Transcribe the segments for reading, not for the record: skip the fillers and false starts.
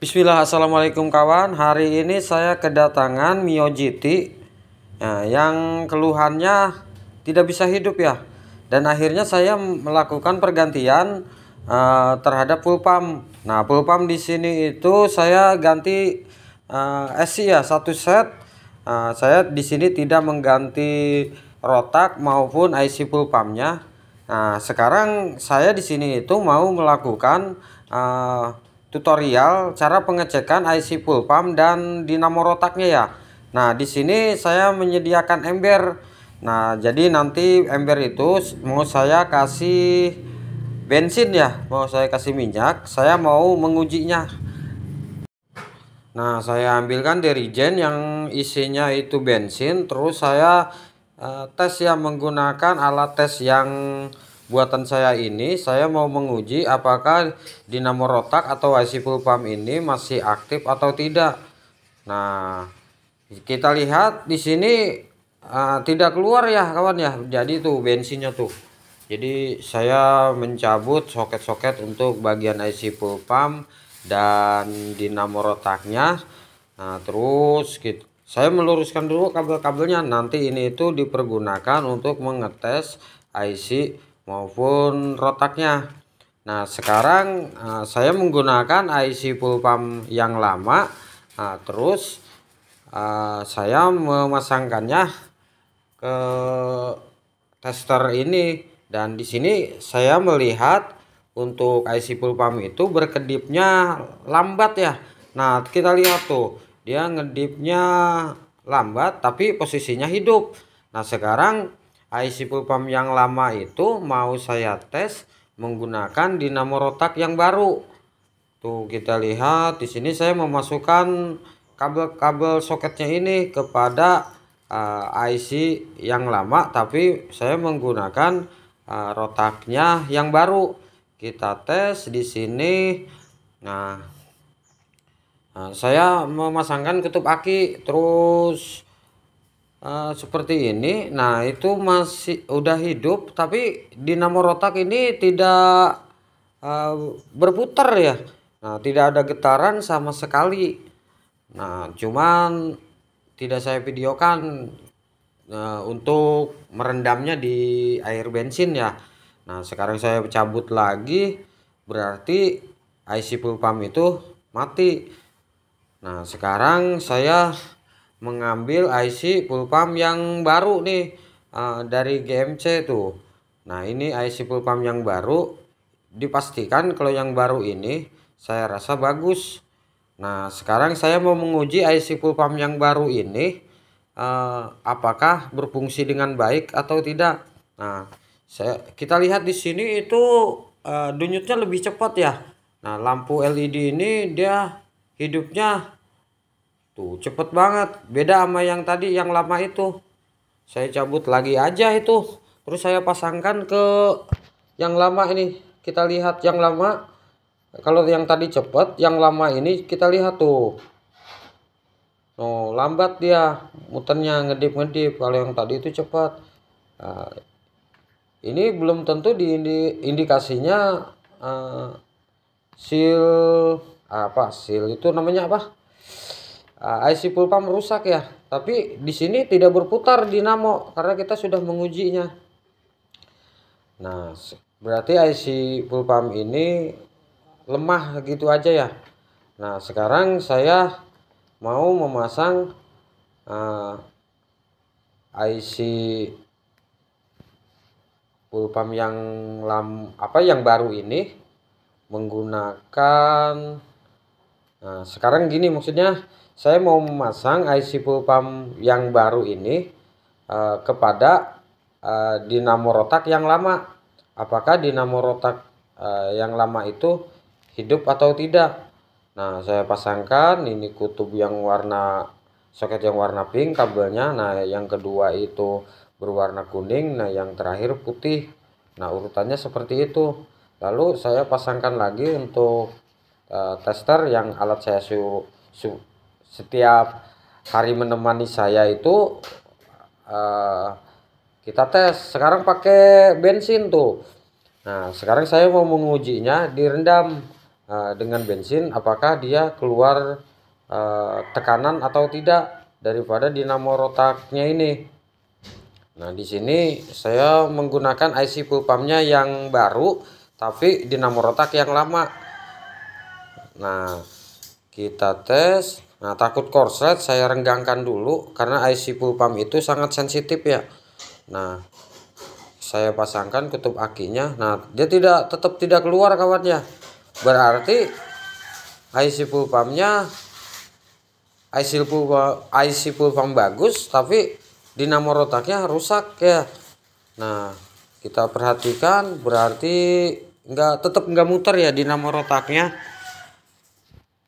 Bismillah, assalamualaikum kawan. Hari ini saya kedatangan Mio GT, yang keluhannya tidak bisa hidup ya. Dan akhirnya saya melakukan pergantian terhadap full pump. Nah, full pump di sini itu saya ganti SC ya, satu set. Saya di sini tidak mengganti rotak maupun IC full pumpnya. Nah, sekarang saya di sini itu mau melakukan tutorial cara pengecekan IC full pump dan dinamo rotaknya ya. Nah, di sini saya menyediakan ember. Nah, jadi nanti ember itu mau saya kasih bensin ya, mau saya kasih minyak, saya mau mengujinya. Nah, saya ambilkan dirigen yang isinya itu bensin, terus saya tes ya menggunakan alat tes yang buatan saya ini. Saya mau menguji apakah dinamo rotak atau IC full pump ini masih aktif atau tidak. Nah, kita lihat di sini tidak keluar ya kawan ya. Jadi tuh bensinnya tuh. Jadi saya mencabut soket-soket untuk bagian IC full pump dan dinamo rotaknya. Nah, terus saya meluruskan dulu kabel-kabelnya. Nanti ini itu dipergunakan untuk mengetes IC maupun rotaknya. Nah, sekarang saya menggunakan IC full pump yang lama. Nah, terus saya memasangkannya ke tester ini, dan di sini saya melihat untuk IC full pump itu berkedipnya lambat ya. Nah, kita lihat tuh, dia ngedipnya lambat tapi posisinya hidup. Nah, sekarang IC full pump yang lama itu mau saya tes menggunakan dinamo rotak yang baru. Tuh, kita lihat di sini saya memasukkan kabel-kabel soketnya ini kepada IC yang lama, tapi saya menggunakan rotaknya yang baru. Kita tes di sini. Nah, saya memasangkan kutub aki terus seperti ini. Nah, itu masih udah hidup, tapi dinamo rotak ini tidak berputar ya. Nah, tidak ada getaran sama sekali. Nah, cuman tidak saya videokan untuk merendamnya di air bensin ya. Nah, sekarang saya cabut lagi, berarti IC full pump itu mati. Nah, sekarang saya mengambil IC full pump yang baru nih dari GMC tuh. Nah, ini IC full pump yang baru. Dipastikan kalau yang baru ini saya rasa bagus. Nah, sekarang saya mau menguji IC full pump yang baru ini apakah berfungsi dengan baik atau tidak. Nah, kita lihat di sini itu denyutnya lebih cepat ya. Nah, lampu LED ini dia hidupnya tuh cepet banget, beda sama yang tadi yang lama itu. Saya cabut lagi aja itu, terus saya pasangkan ke yang lama ini. Kita lihat yang lama, kalau yang tadi cepet, yang lama ini kita lihat tuh, oh lambat dia muternya, ngedip-ngedip. Kalau yang tadi itu cepat. Nah, ini belum tentu indikasinya seal seal itu namanya apa, IC full pump rusak ya. Tapi di sini tidak berputar dinamo karena kita sudah mengujinya. Nah, berarti IC full pump ini lemah gitu aja ya. Nah, sekarang saya mau memasang IC full pump yang yang baru ini menggunakan. Nah, sekarang gini, maksudnya saya mau memasang IC full pump yang baru ini kepada dinamo rotak yang lama. Apakah dinamo rotak yang lama itu hidup atau tidak. Nah, saya pasangkan ini kutub yang warna soket yang warna pink kabelnya. Nah, yang kedua itu berwarna kuning. Nah, yang terakhir putih. Nah, urutannya seperti itu. Lalu saya pasangkan lagi untuk tester yang alat saya setiap hari menemani saya itu. Kita tes sekarang pakai bensin tuh. Nah, sekarang saya mau mengujinya direndam dengan bensin, apakah dia keluar tekanan atau tidak daripada dinamo rotaknya ini. Nah, di sini saya menggunakan IC full pumpnya yang baru, tapi dinamo rotak yang lama. Nah, kita tes. Nah, takut korslet, saya renggangkan dulu karena IC full pump itu sangat sensitif ya. Nah, saya pasangkan kutub akinya. Nah, dia tetap tidak keluar kawan ya. Berarti IC full pumpnya IC full pump bagus, tapi dinamo rotaknya rusak ya. Nah, kita perhatikan berarti tetap nggak muter ya dinamo rotaknya.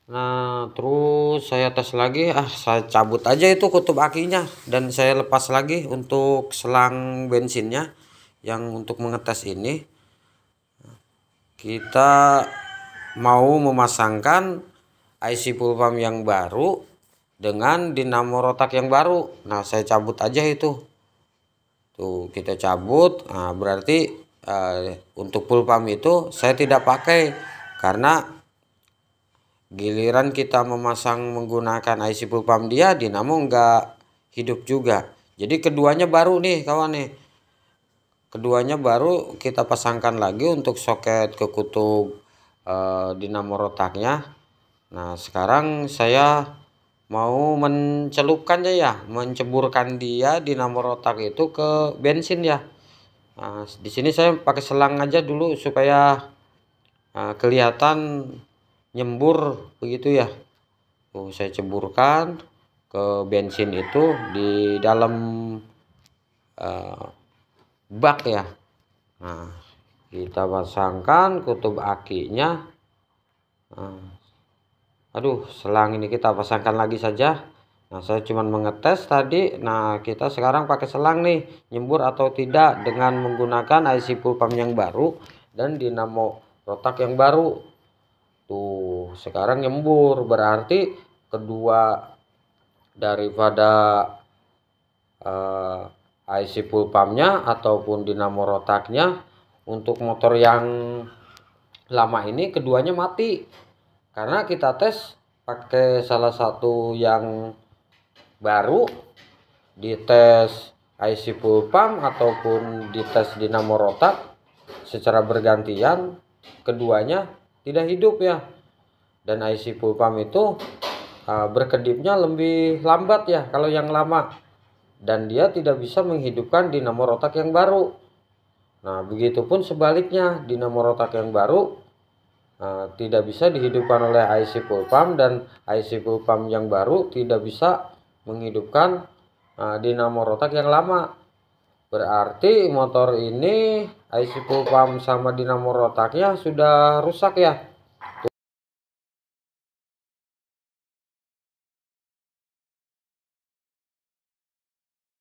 Nah, terus saya tes lagi, saya cabut aja itu kutub akinya dan saya lepas lagi untuk selang bensinnya yang untuk mengetes ini. Kita mau memasangkan IC full pump yang baru dengan dinamo rotak yang baru. Nah, saya cabut aja itu. Tuh, kita cabut. Nah, berarti untuk full pump itu saya tidak pakai karena giliran kita memasang menggunakan IC full pump dia dinamo enggak hidup juga. Jadi keduanya baru nih kawan nih. Keduanya baru kita pasangkan lagi untuk soket ke kutub dinamo rotaknya. Nah, sekarang saya mau mencelupkannya ya, menceburkan dia dinamo rotak itu ke bensin ya. Nah, di sini saya pakai selang aja dulu supaya kelihatan nyembur begitu ya. Tuh, saya ceburkan ke bensin itu di dalam bak ya. Nah, kita pasangkan kutub akinya. Aduh, selang ini kita pasangkan lagi saja. Nah, saya cuma mengetes tadi. Nah, kita sekarang pakai selang nih, nyembur atau tidak dengan menggunakan IC full pump yang baru dan dinamo rotak yang baru. Tuh, sekarang nyembur, berarti kedua daripada IC full pumpnya ataupun dinamo rotaknya untuk motor yang lama ini keduanya mati. Karena kita tes pakai salah satu yang baru, dites IC full pump ataupun dites dinamo rotak secara bergantian, keduanya tidak hidup ya. Dan IC full pump itu berkedipnya lebih lambat ya kalau yang lama, dan dia tidak bisa menghidupkan dinamo rotak yang baru. Nah, begitupun sebaliknya, dinamo rotak yang baru tidak bisa dihidupkan oleh IC full pump, dan IC full pump yang baru tidak bisa menghidupkan dinamo rotak yang lama. Berarti motor ini IC full pump sama dinamo rotaknya sudah rusak ya.